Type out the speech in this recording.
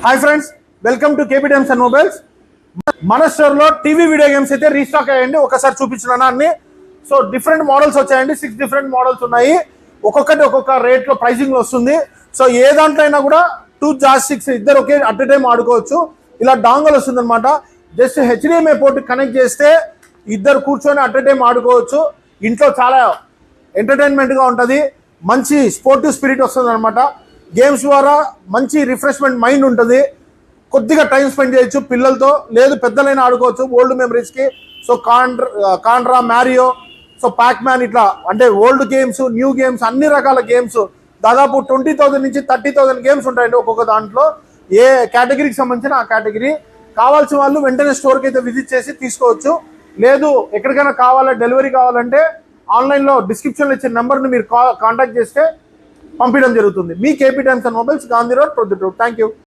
Hi friends, welcome to KP times and mobiles. మన store లో TV video games అయితే restock అయ్యండి. ఒకసారి చూపించిన అన్ని. సో డిఫరెంట్ మోడల్స్ వచ్చాయండి. 6 డిఫరెంట్ మోడల్స్ ఉన్నాయి. ఒక్కొక్కటి ఒక్కొక్క రేట్ లో ప్రైసింగ్ లో వస్తుంది. సో ఏ దాంట్లో అయినా కూడా 2 జాస్టిక్స్ ఇద్దరు ఒకే అట్ ఎ టైం ఆడుకోవచ్చు. ఇలా డాంగల్ వస్తుంది అనమాట. జస్ట్ HDMI పోర్ట్ కనెక్ట్ చేస్తే ఇద్దరు కూర్చొని అట్ ఎ టైం ఆడుకోవచ్చు. ఇంట్లో చాలా ఎంటర్టైన్మెంట్ గా ఉంటుంది. మంచి స్పోర్టివ్ స్పిరిట్ వస్తుంది అనమాట. గేమ్స్ ద్వారా మంచి రిఫ్రెష్మెంట్ మైండ్ ఉంటుంది. కొద్దిగా టైం స్పెండ్ చేయొచ్చు పిల్లలతో, లేదు పెద్దలైనా ఆడుకోవచ్చు ఓల్డ్ మెమరీస్కి. So Contra, Mario, so Pacman, ఇట్లా అంటే ఓల్డ్ గేమ్స్, న్యూ గేమ్స్, అన్ని రకాల గేమ్స్ దాదాపు 20,000 నుంచి 30,000 గేమ్స్ ఉంటాయండి ఒక్కొక్క దాంట్లో. ఏ కేటగిరీకి సంబంధించిన ఆ కేటగిరీ కావాల్సిన వాళ్ళు వెంటనే స్టోర్కి అయితే విజిట్ చేసి తీసుకోవచ్చు. లేదు ఎక్కడికైనా కావాలా, డెలివరీ కావాలంటే ఆన్లైన్లో డిస్క్రిప్షన్లో ఇచ్చిన నెంబర్ని మీరు కాంటాక్ట్ చేస్తే పంపించడం జరుగుతుంది. మీ KP times and mobiles, Gandhi road, Proddatur. Thank you.